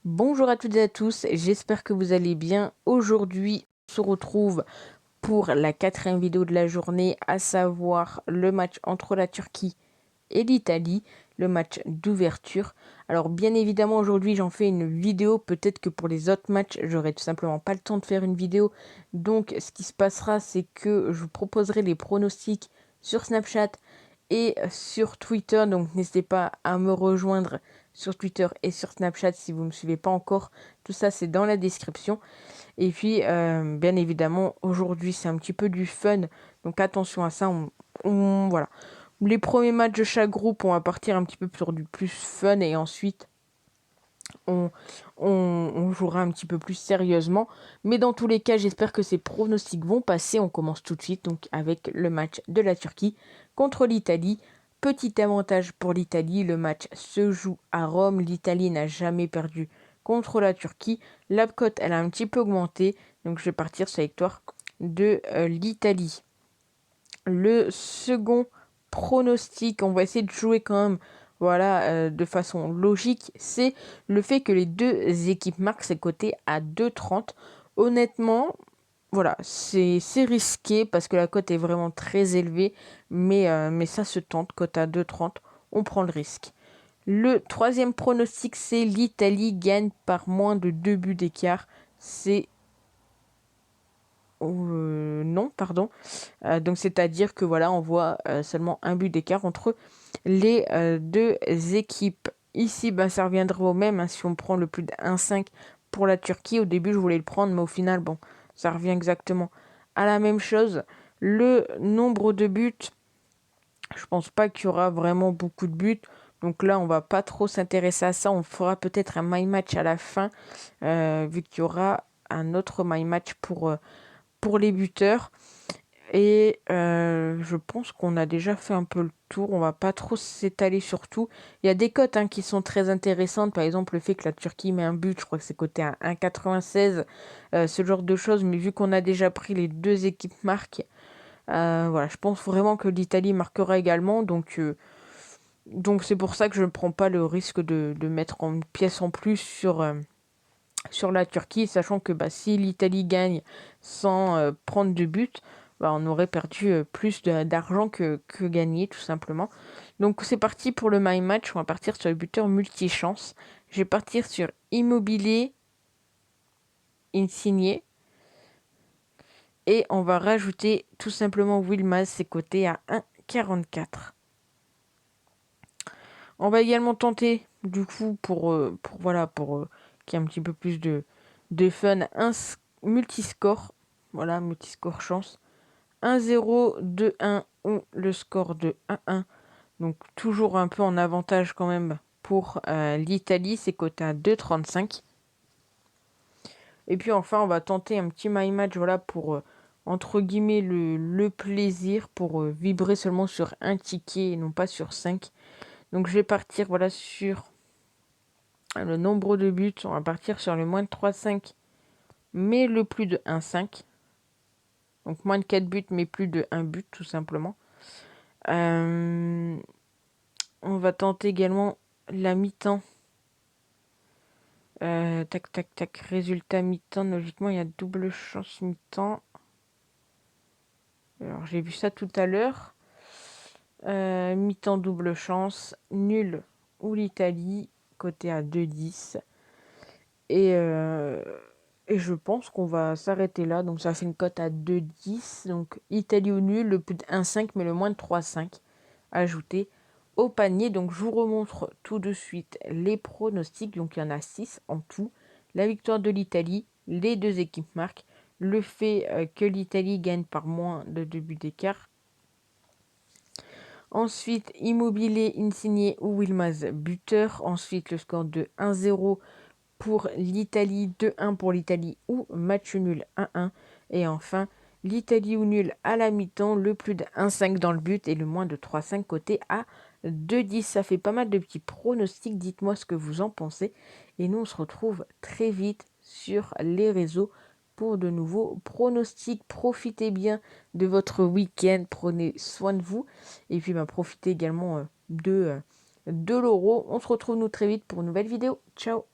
Bonjour à toutes et à tous, j'espère que vous allez bien. Aujourd'hui, on se retrouve pour la quatrième vidéo de la journée, à savoir le match entre la Turquie et l'Italie, le match d'ouverture. Alors bien évidemment aujourd'hui j'en fais une vidéo, peut-être que pour les autres matchs j'aurai tout simplement pas le temps de faire une vidéo. Donc ce qui se passera c'est que je vous proposerai les pronostics sur Snapchat et sur Twitter. Donc n'hésitez pas à me rejoindre sur Twitter et sur Snapchat si vous ne me suivez pas encore. Tout ça c'est dans la description. Et puis bien évidemment aujourd'hui c'est un petit peu du fun. Donc attention à ça, voilà. Les premiers matchs de chaque groupe, on va partir un petit peu sur du plus fun et ensuite on, on jouera un petit peu plus sérieusement. Mais dans tous les cas, j'espère que ces pronostics vont passer. On commence tout de suite donc avec le match de la Turquie contre l'Italie. Petit avantage pour l'Italie, le match se joue à Rome. L'Italie n'a jamais perdu contre la Turquie. La cote, elle a un petit peu augmenté. Donc je vais partir sur la victoire de l'Italie. Le second pronostic, on va essayer de jouer quand même de façon logique, c'est le fait que les deux équipes marquent, c'est coté à 2,30. Honnêtement, c'est risqué parce que la cote est vraiment très élevée, mais ça se tente, cote à 2,30, on prend le risque. Le troisième pronostic, c'est l'Italie gagne par moins de 2 buts d'écart. C'est non, pardon. Donc c'est-à-dire que voilà, on voit seulement un but d'écart entre les deux équipes. Ici, ça reviendra au même hein, si on prend le plus de 1,5 pour la Turquie. Au début, je voulais le prendre, mais au final, bon, ça revient exactement à la même chose. Le nombre de buts, je pense pas qu'il y aura vraiment beaucoup de buts. Donc là, on va pas trop s'intéresser à ça. On fera peut-être un my match à la fin, vu qu'il y aura un autre my match pour les buteurs. Et je pense qu'on a déjà fait un peu le tour. On va pas trop s'étaler sur tout. Il y a des cotes qui sont très intéressantes. Par exemple, le fait que la Turquie met un but, je crois que c'est coté à 1,96. Ce genre de choses. Mais vu qu'on a déjà pris les deux équipes marques, je pense vraiment que l'Italie marquera également. Donc c'est pour ça que je ne prends pas le risque de mettre une pièce en plus sur la Turquie, sachant que si l'Italie gagne sans prendre de but, on aurait perdu plus d'argent que gagné, tout simplement. Donc c'est parti pour le My Match. On va partir sur le buteur multichance. Je vais partir sur Immobilier Insigné. Et on va rajouter tout simplement Wilmaz, c'est coté à 1,44. On va également tenter, du coup, pour qu'il y ait un petit peu plus de fun, un multiscore. Voilà, multiscore chance. 1-0, 2-1 ou le score de 1-1. Donc toujours un peu en avantage quand même pour l'Italie. C'est coté à 2,35. Et puis enfin, on va tenter un petit my match pour, entre guillemets, le plaisir, pour vibrer seulement sur un ticket et non pas sur 5. Donc je vais partir sur le nombre de buts. On va partir sur le moins de 3,5 mais le plus de 1,5. Donc moins de 4 buts mais plus de 1 but tout simplement. On va tenter également la mi-temps. Tac tac tac. Résultat mi-temps. Logiquement il y a double chance mi-temps. Alors j'ai vu ça tout à l'heure. Mi-temps double chance. Nul ou l'Italie. Côté à 2,10. Et je pense qu'on va s'arrêter là. Donc ça fait une cote à 2,10. Donc Italie au nul, le plus de 1,5 mais le moins de 3,5 ajouté au panier. Donc je vous remontre tout de suite les pronostics. Donc il y en a 6 en tout. La victoire de l'Italie, les deux équipes marquent. Le fait que l'Italie gagne par moins de 2 buts d'écart. Ensuite, Immobilier, Insigné ou Wilmaz buteur. Ensuite, le score de 1-0 pour l'Italie, 2-1 pour l'Italie ou match nul 1-1. Et enfin, l'Italie ou nul à la mi-temps, le plus de 1,5 dans le but et le moins de 3,5 côté à 2,10. Ça fait pas mal de petits pronostics. Dites-moi ce que vous en pensez. Et nous, on se retrouve très vite sur les réseaux pour de nouveaux pronostics. Profitez bien de votre week-end. Prenez soin de vous. Et puis, profitez également de l'euro. On se retrouve nous très vite pour une nouvelle vidéo. Ciao!